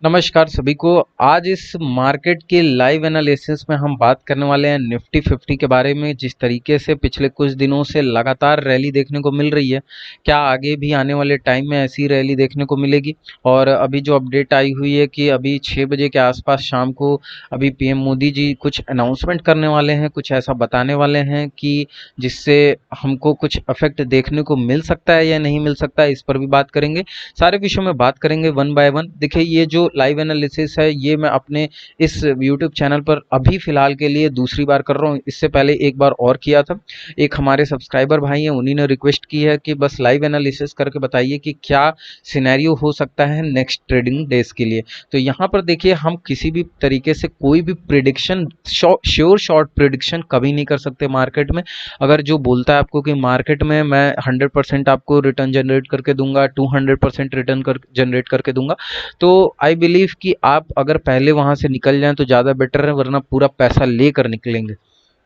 नमस्कार सभी को। आज इस मार्केट के लाइव एनालिसिस में हम बात करने वाले हैं निफ्टी 50 के बारे में। जिस तरीके से पिछले कुछ दिनों से लगातार रैली देखने को मिल रही है, क्या आगे भी आने वाले टाइम में ऐसी रैली देखने को मिलेगी? और अभी जो अपडेट आई हुई है कि अभी 6 बजे के आसपास शाम को अभी पीएम मोदी जी कुछ अनाउंसमेंट करने वाले हैं, कुछ ऐसा बताने वाले हैं कि जिससे हमको कुछ इफेक्ट देखने को मिल सकता है या नहीं मिल सकता है, इस पर भी बात करेंगे। सारे विषयों में बात करेंगे वन बाय वन। देखिए, ये जो लाइव एनालिसिस है ये मैं अपने इस यूट्यूब चैनल पर अभी फिलहाल के लिए दूसरी बार कर रहा हूँ। इससे पहले एक बार और किया था। एक हमारे सब्सक्राइबर भाई हैं, उन्हीं ने रिक्वेस्ट की है कि बस लाइव एनालिसिस करके बताइए कि क्या सिनेरियो हो सकता है नेक्स्ट ट्रेडिंग डेज के लिए। तो यहाँ पर देखिए, हम किसी भी तरीके से कोई भी प्रिडिक्शन, श्योर शॉर्ट प्रिडिक्शन कभी नहीं कर सकते मार्केट में। अगर जो बोलता है आपको कि मार्केट में मैं 100% आपको रिटर्न जनरेट करके दूंगा, 200% रिटर्न कर जनरेट करके दूंगा, तो आई बिलीव कि आप अगर पहले वहां से निकल जाएं तो ज़्यादा बेटर है, वरना पूरा पैसा लेकर निकलेंगे।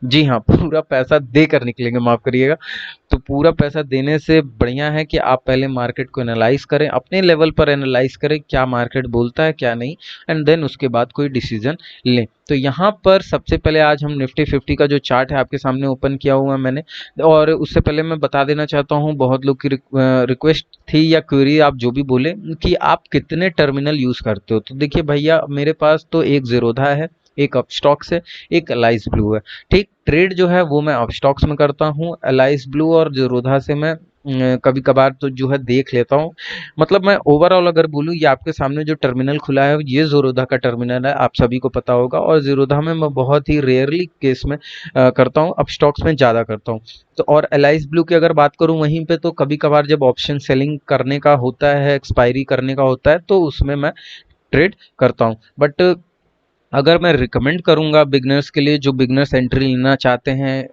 जी हाँ, पूरा पैसा देकर निकलेंगे, माफ़ करिएगा। तो पूरा पैसा देने से बढ़िया है कि आप पहले मार्केट को एनालाइज करें, अपने लेवल पर एनालाइज करें क्या मार्केट बोलता है क्या नहीं, एंड देन उसके बाद कोई डिसीजन लें। तो यहाँ पर सबसे पहले आज हम निफ्टी 50 का जो चार्ट है आपके सामने ओपन किया हुआ है मैंने। और उससे पहले मैं बता देना चाहता हूँ, बहुत लोग की रिक्वेस्ट थी या क्वेरी, आप जो भी बोले, कि आप कितने टर्मिनल यूज़ करते हो। तो देखिए भैया, मेरे पास तो एक ज़ीरोधा है, एक अपस्टॉक्स है, एक एलाइज ब्लू है। ठीक, ट्रेड जो है वो मैं अपस्टॉक्स में करता हूँ। एलाइज ब्लू और ज़ीरोधा से मैं कभी कभार तो जो है देख लेता हूँ। मतलब मैं ओवरऑल अगर बोलूँ, ये आपके सामने जो टर्मिनल खुला है ये ज़ीरोधा का टर्मिनल है, आप सभी को पता होगा। और ज़ीरोधा में मैं बहुत ही रेयरली केस में करता हूँ, अपस्टॉक्स में ज़्यादा करता हूँ। तो और एलाइज ब्लू की अगर बात करूँ, वहीं पे तो कभी कभार जब ऑप्शन सेलिंग करने का होता है, एक्सपायरी करने का होता है, तो उसमें मैं ट्रेड करता हूँ। बट अगर मैं रिकमेंड करूंगा बिगनर्स के लिए, जो बिगनर्स एंट्री लेना चाहते हैं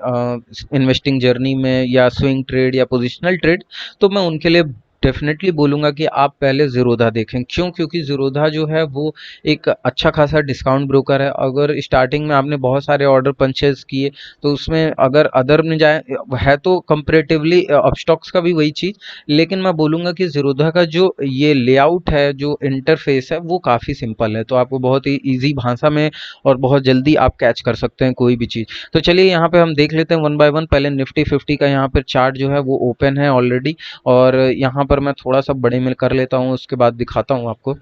इन्वेस्टिंग जर्नी में, या स्विंग ट्रेड या पोजिशनल ट्रेड, तो मैं उनके लिए डेफिनेटली बोलूंगा कि आप पहले ज़ीरोधा देखें। क्यों? क्योंकि ज़ीरोधा जो है वो एक अच्छा खासा डिस्काउंट ब्रोकर है। अगर स्टार्टिंग में आपने बहुत सारे ऑर्डर परचेज किए, तो उसमें अगर अदर में जाए, है तो कंपेरेटिवली अपस्टॉक्स का भी वही चीज़, लेकिन मैं बोलूँगा कि ज़ीरोधा का जो ये लेआउट है, जो इंटरफेस है, वो काफ़ी सिंपल है। तो आपको बहुत ही ईजी भाषा में और बहुत जल्दी आप कैच कर सकते हैं कोई भी चीज़। तो चलिए यहाँ पे हम देख लेते हैं वन बाय वन। पहले निफ्टी 50 का यहाँ पर चार्ट जो है वो ओपन है ऑलरेडी, और यहाँ पर मैं थोड़ा सा बड़े में कर लेता हूँ, उसके बाद दिखाता हूँ आपको।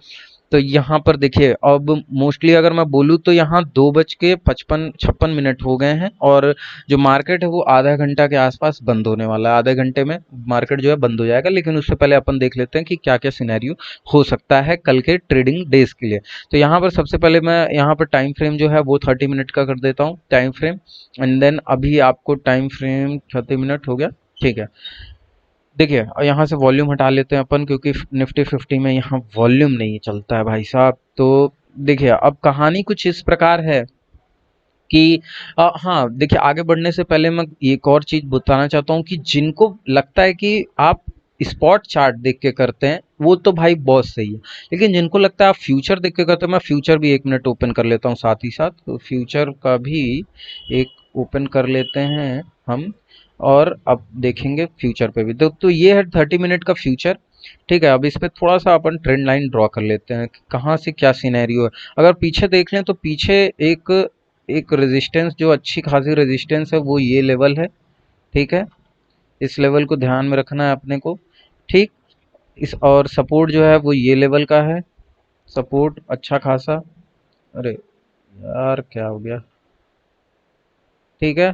तो यहाँ पर देखिए, अब मोस्टली अगर मैं बोलूँ तो यहाँ 2:55-56 हो गए हैं, और जो मार्केट है वो आधा घंटा के आसपास बंद होने वाला है। आधे घंटे में मार्केट जो है बंद हो जाएगा, लेकिन उससे पहले अपन देख लेते हैं कि क्या क्या सिनेरियो हो सकता है कल के ट्रेडिंग डेज के लिए। तो यहाँ पर सबसे पहले मैं यहाँ पर टाइम फ्रेम जो है वो 30 मिनट का कर देता हूँ, टाइम फ्रेम। एंड देन अभी आपको टाइम फ्रेम 30 मिनट हो गया, ठीक है। देखिए, और यहाँ से वॉल्यूम हटा लेते हैं अपन, क्योंकि निफ्टी 50 में यहाँ वॉल्यूम नहीं चलता है भाई साहब। तो देखिए, अब कहानी कुछ इस प्रकार है कि हाँ, देखिए, आगे बढ़ने से पहले मैं एक और चीज़ बताना चाहता हूँ कि जिनको लगता है कि आप स्पॉट चार्ट देख के करते हैं, वो तो भाई बहुत सही है। लेकिन जिनको लगता है आप फ्यूचर देख के करते हैं, मैं फ्यूचर भी 1 मिनट ओपन कर लेता हूँ साथ ही साथ। तो फ्यूचर का भी एक ओपन कर लेते हैं हम, और अब देखेंगे फ्यूचर पे भी। तो ये है 30 मिनट का फ्यूचर। ठीक है, अब इस पे थोड़ा सा अपन ट्रेंड लाइन ड्रॉ कर लेते हैं कि कहाँ से क्या सिनेरियो है। अगर पीछे देख लें तो पीछे एक एक रेजिस्टेंस, जो अच्छी खासी रेजिस्टेंस है, वो ये लेवल है। ठीक है, इस लेवल को ध्यान में रखना है अपने को। ठीक, इस और सपोर्ट जो है वो ये लेवल का है, सपोर्ट अच्छा खासा। अरे यार, क्या हो गया? ठीक है,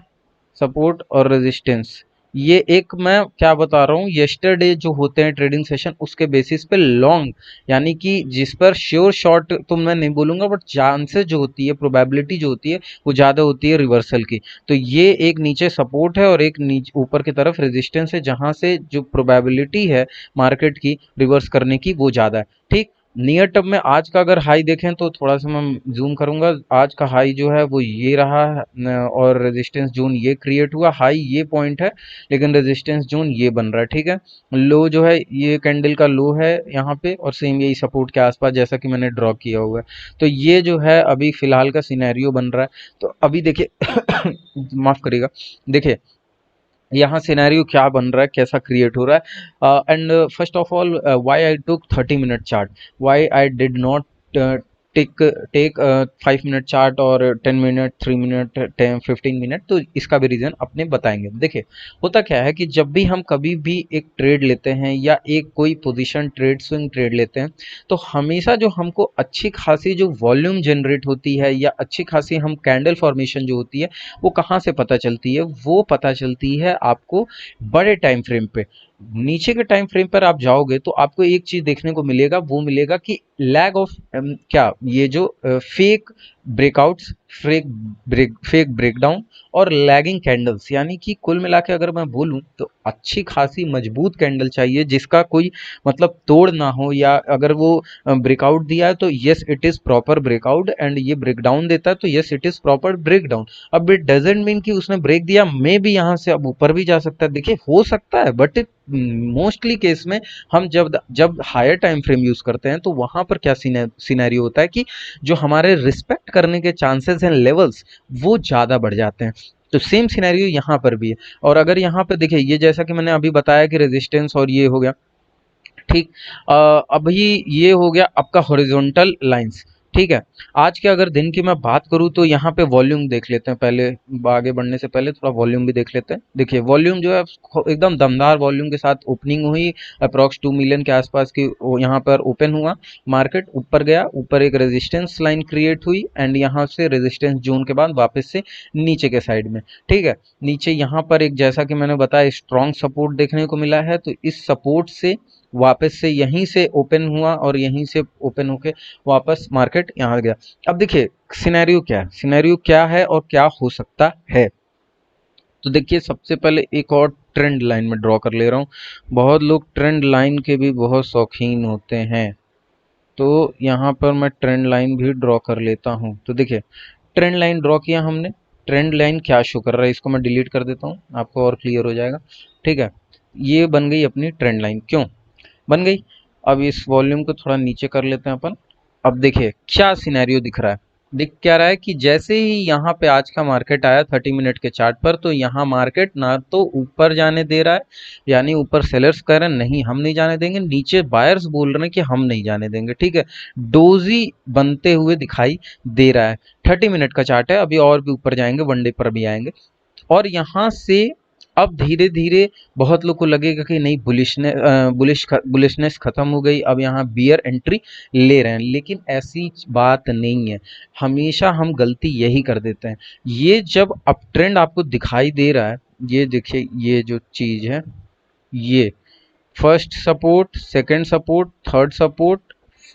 सपोर्ट और रेजिस्टेंस, ये एक मैं क्या बता रहा हूँ, यस्टरडे जो होते हैं ट्रेडिंग सेशन, उसके बेसिस पे लॉन्ग, यानी कि जिस पर श्योर शॉर्ट तो मैं नहीं बोलूंगा, बट चांसेस जो होती है, प्रोबेबिलिटी जो होती है, वो ज़्यादा होती है रिवर्सल की। तो ये एक नीचे सपोर्ट है और एक नीचे ऊपर की तरफ रेजिस्टेंस है, जहां से जो प्रोबेबिलिटी है मार्केट की रिवर्स करने की वो ज़्यादा है। ठीक, नियर टर्म में आज का अगर हाई देखें तो थोड़ा सा मैं जूम करूंगा, आज का हाई जो है वो ये रहा है, और रेजिस्टेंस जोन ये क्रिएट हुआ। हाई ये पॉइंट है, लेकिन रेजिस्टेंस जोन ये बन रहा है। ठीक है, लो जो है ये कैंडल का लो है यहाँ पे, और सेम यही सपोर्ट के आसपास, जैसा कि मैंने ड्रॉ किया हुआ है। तो ये जो है अभी फिलहाल का सिनेरियो बन रहा है। तो अभी देखिए माफ करिएगा, देखिए यहाँ सिनेरियो क्या बन रहा है, कैसा क्रिएट हो रहा है। And first of all, why I took 30 minute chart, why I did not take take 5 minute chart और 10 मिनट, 3 मिनट, 15 मिनट, तो इसका भी रीज़न अपने बताएंगे। देखिए होता क्या है कि जब भी हम कभी भी एक ट्रेड लेते हैं या एक कोई पोजीशन ट्रेड, स्विंग ट्रेड लेते हैं, तो हमेशा जो हमको अच्छी खासी जो वॉल्यूम जनरेट होती है या अच्छी खासी हम कैंडल फॉर्मेशन जो होती है, वो कहाँ से पता चलती है? वो पता चलती है आपको बड़े टाइम फ्रेम पे। नीचे के टाइम फ्रेम पर आप जाओगे तो आपको एक चीज देखने को मिलेगा, वो मिलेगा कि लैग ऑफ क्या ये जो फेक ब्रेकआउट्स, फेक ब्रेकडाउन और लैगिंग कैंडल्स, यानी कि कुल मिला के अगर मैं बोलूं तो अच्छी खासी मजबूत कैंडल चाहिए जिसका कोई मतलब तोड़ ना हो, या अगर वो ब्रेकआउट दिया है तो yes it is proper breakout, and ये ब्रेकडाउन देता है तो yes it is proper breakdown. अब इट डजेंट मीन कि उसने ब्रेक दिया, मे भी यहाँ से अब ऊपर भी जा सकता है, देखिए हो सकता है, बट मोस्टली केस में हम जब जब हायर टाइम फ्रेम यूज करते हैं तो वहां पर क्या सिनेरियो होता है कि जो हमारे रिस्पेक्ट करने के चांसेस हैं लेवल्स, वो ज़्यादा बढ़ जाते हैं। तो सेम सिनेरियो यहाँ पर भी है। और अगर यहाँ पे देखिए, ये जैसा कि मैंने अभी बताया कि रेजिस्टेंस और ये हो गया, ठीक। अभी ये हो गया आपका हॉरिजॉन्टल लाइंस, ठीक है। आज के अगर दिन की मैं बात करूँ तो यहाँ पे वॉल्यूम देख लेते हैं, पहले आगे बढ़ने से पहले थोड़ा वॉल्यूम भी देख लेते हैं। देखिए वॉल्यूम जो है एकदम दमदार वॉल्यूम के साथ ओपनिंग हुई, अप्रॉक्स 2 मिलियन के आसपास की यहाँ पर ओपन हुआ, मार्केट ऊपर गया, ऊपर एक रेजिस्टेंस लाइन क्रिएट हुई एंड यहाँ से रेजिस्टेंस जोन के बाद वापस से नीचे के साइड में, ठीक है। नीचे यहाँ पर एक, जैसा कि मैंने बताया, स्ट्रॉन्ग सपोर्ट देखने को मिला है, तो इस सपोर्ट से वापस से यहीं से ओपन हुआ और यहीं से ओपन होके वापस मार्केट यहाँ गया। अब देखिए सिनेरियो क्या है, सिनेरियो क्या है और क्या हो सकता है। तो देखिए सबसे पहले एक और ट्रेंड लाइन में ड्रॉ कर ले रहा हूँ। बहुत लोग ट्रेंड लाइन के भी बहुत शौकीन होते हैं, तो यहाँ पर मैं ट्रेंड लाइन भी ड्रॉ कर लेता हूँ। तो देखिए ट्रेंड लाइन ड्रॉ किया हमने, ट्रेंड लाइन क्या शो कर रहा है, इसको मैं डिलीट कर देता हूँ, आपको और क्लियर हो जाएगा, ठीक है। ये बन गई अपनी ट्रेंड लाइन, क्यों बन गई? अब इस वॉल्यूम को थोड़ा नीचे कर लेते हैं अपन। अब देखिए क्या सिनेरियो दिख रहा है, दिख क्या रहा है कि जैसे ही यहाँ पे आज का मार्केट आया 30 मिनट के चार्ट पर, तो यहाँ मार्केट ना तो ऊपर जाने दे रहा है, यानी ऊपर सेलर्स कह रहे हैं नहीं हम नहीं जाने देंगे, नीचे बायर्स बोल रहे हैं कि हम नहीं जाने देंगे, ठीक है। डोजी बनते हुए दिखाई दे रहा है। 30 मिनट का चार्ट है, अभी और भी ऊपर जाएंगे, वनडे पर भी आएंगे। और यहाँ से अब धीरे धीरे बहुत लोग को लगेगा कि नहीं, बुलिशनेस खत्म हो गई, अब यहाँ बियर एंट्री ले रहे हैं, लेकिन ऐसी बात नहीं है। हमेशा हम गलती यही कर देते हैं। ये जब अप ट्रेंड आपको दिखाई दे रहा है, ये देखिए ये जो चीज है, ये first support, second support, third support,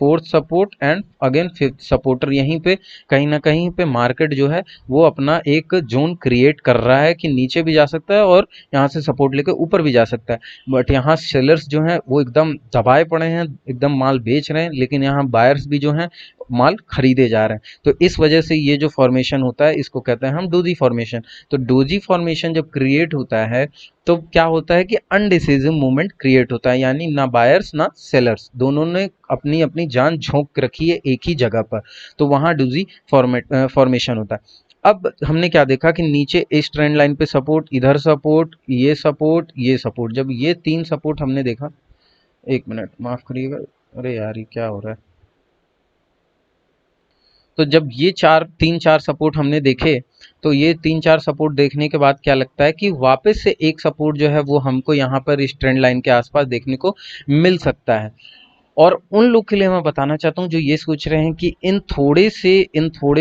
fourth support and again fifth supporter, यहीं पे कहीं ना कहीं पे मार्केट जो है वो अपना एक जोन क्रिएट कर रहा है कि नीचे भी जा सकता है और यहाँ से सपोर्ट लेकर ऊपर भी जा सकता है। बट यहाँ सेलर्स जो हैं वो एकदम दबाए पड़े हैं, एकदम माल बेच रहे हैं, लेकिन यहाँ बायर्स भी जो हैं माल खरीदे जा रहे हैं। तो इस वजह से ये जो फॉर्मेशन होता है इसको कहते हैं हम डोजी फॉर्मेशन। तो डोजी फॉर्मेशन जब क्रिएट होता है तो क्या होता है कि अनडिसिजिव मूवमेंट क्रिएट होता है, यानी ना बायर्स ना सेलर्स, दोनों ने अपनी अपनी जान झोंक रखी है एक ही जगह पर, तो वहाँ डोजी फॉर्मेशन होता है। अब हमने क्या देखा कि नीचे इस ट्रेंड लाइन पे सपोर्ट, इधर सपोर्ट, ये सपोर्ट, ये सपोर्ट, जब ये तीन सपोर्ट हमने देखा, एक मिनट माफ करिएगा, अरे यार ये क्या हो रहा है। तो जब ये तीन चार सपोर्ट हमने देखे, तो ये तीन चार सपोर्ट देखने के बाद क्या लगता है कि वापस से एक सपोर्ट जो है वो हमको यहाँ पर इस ट्रेंड लाइन के आसपास देखने को मिल सकता है। और उन लोग के लिए मैं बताना चाहता हूँ जो ये सोच रहे हैं कि इन थोड़े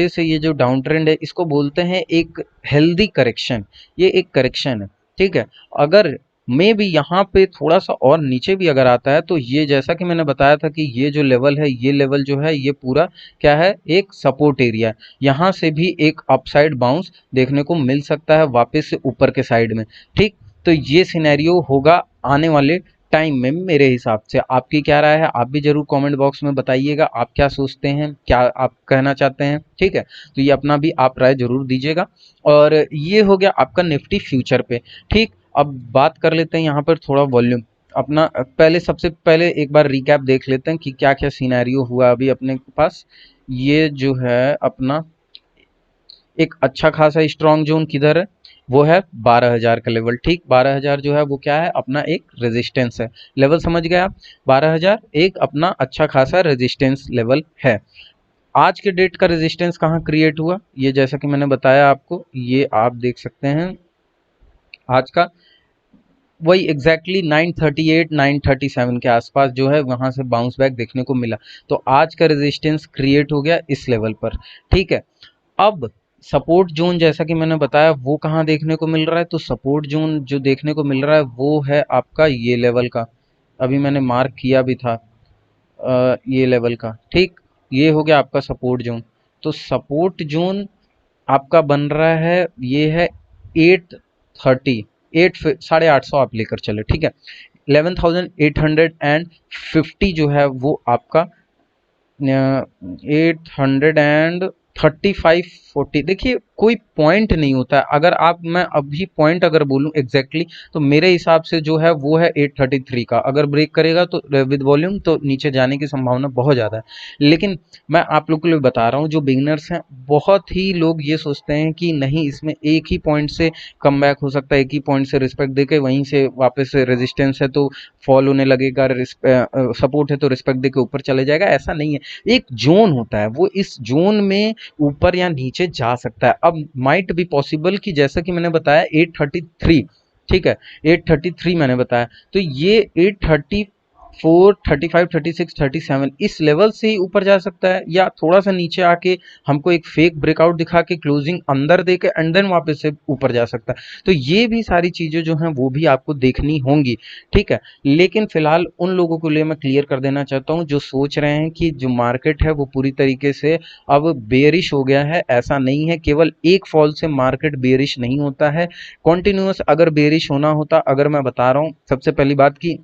से ये जो डाउन ट्रेंड है इसको बोलते हैं एक हेल्दी करेक्शन, ये एक करेक्शन है, ठीक है। अगर मे भी यहाँ पे थोड़ा सा और नीचे भी अगर आता है तो ये, जैसा कि मैंने बताया था कि ये जो लेवल है, ये लेवल जो है ये पूरा क्या है, एक सपोर्ट एरिया है। यहाँ से भी एक अपसाइड बाउंस देखने को मिल सकता है वापस से ऊपर के साइड में, ठीक। तो ये सिनेरियो होगा आने वाले टाइम में मेरे हिसाब से। आपकी क्या राय है, आप भी जरूर कमेंट बॉक्स में बताइएगा, आप क्या सोचते हैं, क्या आप कहना चाहते हैं, ठीक है। तो ये अपना भी आप राय जरूर दीजिएगा। और ये हो गया आपका निफ्टी फ्यूचर पे, ठीक। अब बात कर लेते हैं यहाँ पर थोड़ा वॉल्यूम अपना, पहले सबसे पहले एक बार रिकैप देख लेते हैं कि क्या क्या सिनेरियो हुआ अभी अपने पास। ये जो है अपना एक अच्छा खासा स्ट्रॉन्ग जोन किधर है, वो है 12,000 का लेवल, ठीक। 12,000 जो है वो क्या है, अपना एक रेजिस्टेंस है, लेवल समझ गए आप। 12,000 एक अपना अच्छा खासा रेजिस्टेंस लेवल है। आज के डेट का रेजिस्टेंस कहाँ क्रिएट हुआ, ये जैसा कि मैंने बताया आपको, ये आप देख सकते हैं आज का वही एग्जैक्टली 938 937 के आसपास जो है वहां से बाउंस बैक देखने को मिला। तो आज का रेजिस्टेंस क्रिएट हो गया इस लेवल पर। ठीक है, अब सपोर्ट जोन जैसा कि मैंने बताया वो कहाँ देखने को मिल रहा है, तो सपोर्ट जोन जो देखने को मिल रहा है वो है आपका ये लेवल का, अभी मैंने मार्क किया भी था ये लेवल का। ठीक, ये हो गया आपका सपोर्ट जोन। तो सपोर्ट जोन आपका बन रहा है, ये है 830, 850 आप लेकर चले। ठीक है, 11,850 जो है वो आपका 835 40। देखिए कोई पॉइंट नहीं होता है, अगर आप मैं अभी पॉइंट अगर बोलूं एग्जैक्टली तो मेरे हिसाब से जो है वो है 833 का, अगर ब्रेक करेगा तो विद वॉल्यूम तो नीचे जाने की संभावना बहुत ज़्यादा है। लेकिन मैं आप लोग को लिए बता रहा हूँ, जो बिगनर्स हैं बहुत ही लोग ये सोचते हैं कि नहीं इसमें एक ही पॉइंट से कम बैक हो सकता है, एक ही पॉइंट से रिस्पेक्ट देके वहीं से वापस रेजिस्टेंस है तो फॉल होने लगेगा, सपोर्ट है तो रिस्पेक्ट देके ऊपर चले जाएगा। ऐसा नहीं है, एक जोन होता है, वो इस जोन में ऊपर या नीचे जा सकता है। अब माइट बी पॉसिबल कि जैसा कि मैंने बताया 833, ठीक है 833 मैंने बताया, तो ये 834 35 36 37 इस लेवल से ही ऊपर जा सकता है, या थोड़ा सा नीचे आके हमको एक फेक ब्रेकआउट दिखा के क्लोजिंग अंदर दे के एंड देन वापस से ऊपर जा सकता है। तो ये भी सारी चीजें जो हैं वो भी आपको देखनी होंगी। ठीक है, लेकिन फिलहाल उन लोगों के लिए मैं क्लियर कर देना चाहता हूँ जो सोच रहे हैं कि जो मार्केट है वो पूरी तरीके से अब बेरिश हो गया है। ऐसा नहीं है, केवल एक फॉल से मार्केट बेरिश नहीं होता है। कॉन्टिन्यूअस अगर बेरिश होना होता, अगर मैं बता रहा हूँ सबसे पहली बात की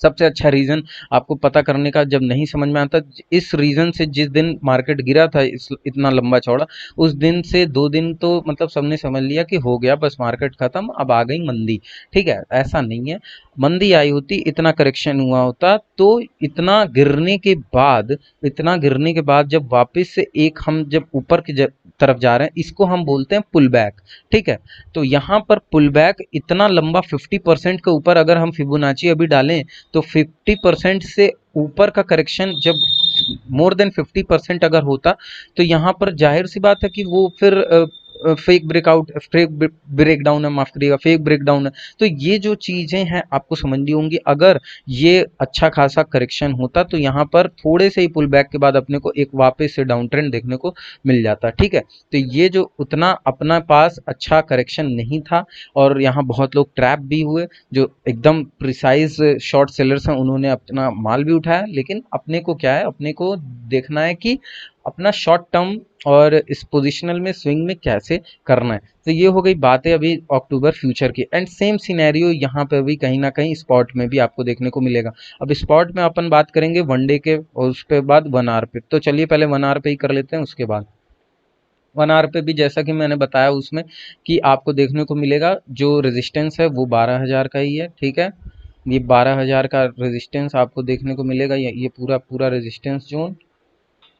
सबसे अच्छा रीज़न आपको पता करने का जब नहीं समझ में आता, इस रीज़न से जिस दिन मार्केट गिरा था इतना लंबा चौड़ा, उस दिन से 2 दिन तो मतलब सबने समझ लिया कि हो गया बस मार्केट खत्म, अब आ गई मंदी। ठीक है, ऐसा नहीं है, मंदी आई होती, इतना करेक्शन हुआ होता, तो इतना गिरने के बाद जब वापस से एक हम जब ऊपर की तरफ जा रहे हैं, इसको हम बोलते हैं पुल बैक। ठीक है, तो यहाँ पर पुल बैक इतना लंबा 50% के ऊपर अगर हम फिबोनाची अभी डालें तो 50% से ऊपर का करेक्शन जब मोर देन 50% अगर होता, तो यहाँ पर जाहिर सी बात है कि वो फिर फेक ब्रेकआउट, फेक ब्रेकडाउन है, माफ करिएगा फेक ब्रेकडाउन है। तो ये जो चीजें हैं आपको समझनी होंगी। अगर ये अच्छा खासा करेक्शन होता तो यहाँ पर थोड़े से ही पुल बैक के बाद अपने को एक वापस से डाउन ट्रेंड देखने को मिल जाता। ठीक है, तो ये जो उतना अपना पास अच्छा करेक्शन नहीं था और यहाँ बहुत लोग ट्रैप भी हुए, जो एकदम प्रिसाइज शॉर्ट सेलर्स हैं उन्होंने अपना माल भी उठाया। लेकिन अपने को क्या है, अपने को देखना है कि अपना शॉर्ट टर्म और इस पोजिशनल में स्विंग में कैसे करना है। तो ये हो गई बातें अभी अक्टूबर फ्यूचर की, एंड सेम सिनेरियो यहाँ पे भी कहीं ना कहीं स्पॉट में भी आपको देखने को मिलेगा। अब स्पॉट में अपन बात करेंगे वन डे के और उसके बाद 1 आवर पे, तो चलिए पहले 1 आवर पे ही कर लेते हैं, उसके बाद 1 आवर पे भी जैसा कि मैंने बताया उसमें कि आपको देखने को मिलेगा जो रेजिस्टेंस है वो 12,000 का ही है। ठीक है, ये 12,000 का रेजिस्टेंस आपको देखने को मिलेगा, ये पूरा पूरा रेजिस्टेंस जोन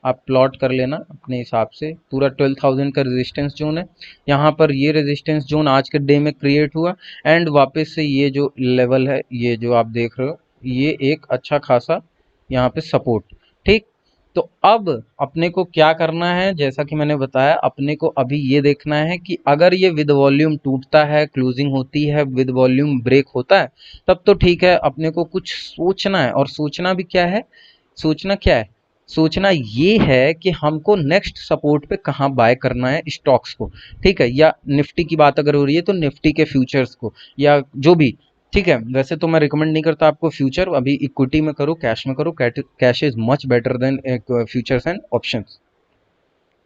आप प्लॉट कर लेना अपने हिसाब से, पूरा 12,000 का रेजिस्टेंस जोन है। यहाँ पर ये रेजिस्टेंस जोन आज के डे में क्रिएट हुआ, एंड वापस से ये जो लेवल है ये जो आप देख रहे हो ये एक अच्छा खासा यहाँ पे सपोर्ट। ठीक, तो अब अपने को क्या करना है, जैसा कि मैंने बताया अपने को अभी ये देखना है कि अगर ये विद वॉल्यूम टूटता है, क्लोजिंग होती है, विद वॉल्यूम ब्रेक होता है, तब तो ठीक है, अपने को कुछ सोचना है। और सोचना भी क्या है, सोचना क्या है, सोचना ये है कि हमको नेक्स्ट सपोर्ट पे कहाँ बाय करना है स्टॉक्स को। ठीक है, या निफ्टी की बात अगर हो रही है तो निफ्टी के फ्यूचर्स को, या जो भी। ठीक है, वैसे तो मैं रिकमेंड नहीं करता आपको फ्यूचर, अभी इक्विटी में करो, कैश में करो, cash is much better than futures and options.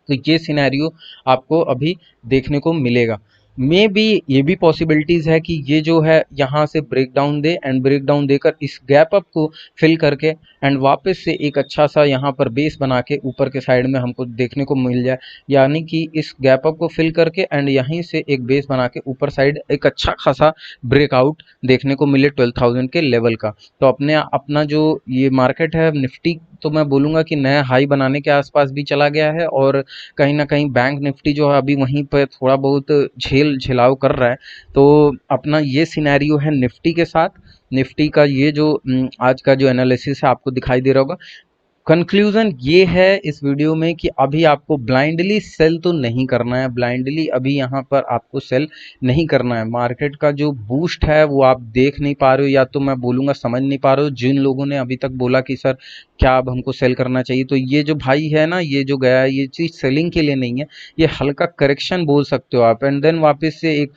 तो ये सिनेरियो आपको अभी देखने को मिलेगा। मे बी ये भी पॉसिबिलिटीज है कि ये जो है यहाँ से ब्रेक डाउन दे, एंड ब्रेक डाउन देकर इस गैप अप को फिल करके एंड वापस से एक अच्छा सा यहाँ पर बेस बना के ऊपर के साइड में हमको देखने को मिल जाए। यानी कि इस गैप अप को फिल करके एंड यहीं से एक बेस बना के ऊपर साइड एक अच्छा खासा ब्रेकआउट देखने को मिले 12,000 के लेवल का। तो अपने अपना जो ये मार्केट है निफ्टी, तो मैं बोलूँगा कि नया हाई बनाने के आसपास भी चला गया है, और कहीं न कहीं बैंक निफ्टी जो है अभी वहीं पे थोड़ा बहुत झेलाव कर रहा है। तो अपना ये सिनेरियो है निफ्टी के साथ। निफ्टी का ये जो आज का जो एनालिसिस है आपको दिखाई दे रहा होगा। कंक्लूजन ये है इस वीडियो में कि अभी आपको ब्लाइंडली सेल तो नहीं करना है, ब्लाइंडली अभी यहाँ पर आपको सेल नहीं करना है। मार्केट का जो बूस्ट है वो आप देख नहीं पा रहे हो, या तो मैं बोलूँगा समझ नहीं पा रहे हो। जिन लोगों ने अभी तक बोला कि सर क्या अब हमको सेल करना चाहिए, तो ये जो भाई है ना, ये जो गया है, ये चीज़ सेलिंग के लिए नहीं है, ये हल्का करेक्शन बोल सकते हो आप। एंड देन वापस से एक,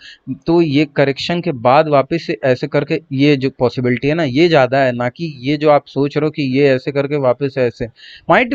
तो ये करेक्शन के बाद वापस से ऐसे करके, ये जो पॉसिबिलिटी है ना ये ज़्यादा है, ना कि ये जो आप सोच रहे हो कि ये ऐसे करके वापस से ऐसे। माइट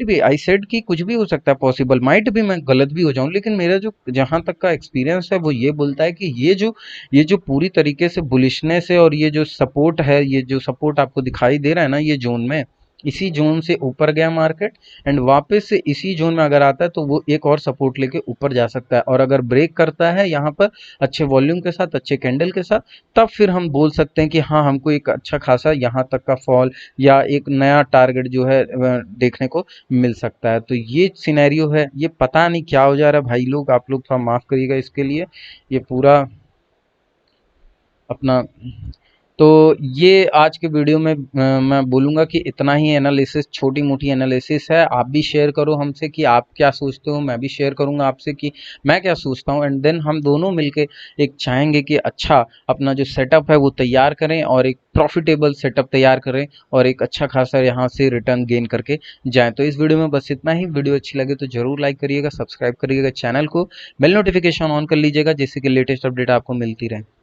बी आई सेड कि कुछ भी हो सकता है पॉसिबल, माइट भी मैं गलत भी हो जाऊं, लेकिन मेरा जो जहां तक का एक्सपीरियंस है वो ये बोलता है कि ये जो पूरी तरीके से बुलिशनेस है, और ये जो सपोर्ट है, ये जो सपोर्ट आपको दिखाई दे रहा है ना ये जोन में, इसी जोन से ऊपर गया मार्केट, एंड वापस से इसी जोन में अगर आता है तो वो एक और सपोर्ट लेके ऊपर जा सकता है। और अगर ब्रेक करता है यहाँ पर अच्छे वॉल्यूम के साथ, अच्छे कैंडल के साथ, तब फिर हम बोल सकते हैं कि हाँ हमको एक अच्छा खासा यहाँ तक का फॉल या एक नया टारगेट जो है देखने को मिल सकता है। तो ये सिनेरियो है, ये पता नहीं क्या हो जा रहा है भाई लोग, आप लोग थोड़ा माफ करिएगा इसके लिए। ये पूरा अपना, तो ये आज के वीडियो में मैं बोलूँगा कि इतना ही एनालिसिस, छोटी मोटी एनालिसिस है। आप भी शेयर करो हमसे कि आप क्या सोचते हो, मैं भी शेयर करूँगा आपसे कि मैं क्या सोचता हूँ, एंड देन हम दोनों मिलके एक चाहेंगे कि अच्छा अपना जो सेटअप है वो तैयार करें, और एक प्रॉफिटेबल सेटअप तैयार करें, और एक अच्छा खासा यहाँ से रिटर्न गेन करके जाएँ। तो इस वीडियो में बस इतना ही। वीडियो अच्छी लगे तो ज़रूर लाइक करिएगा, सब्सक्राइब करिएगा चैनल को, बेल नोटिफिकेशन ऑन कर लीजिएगा जिससे कि लेटेस्ट अपडेट आपको मिलती रहे।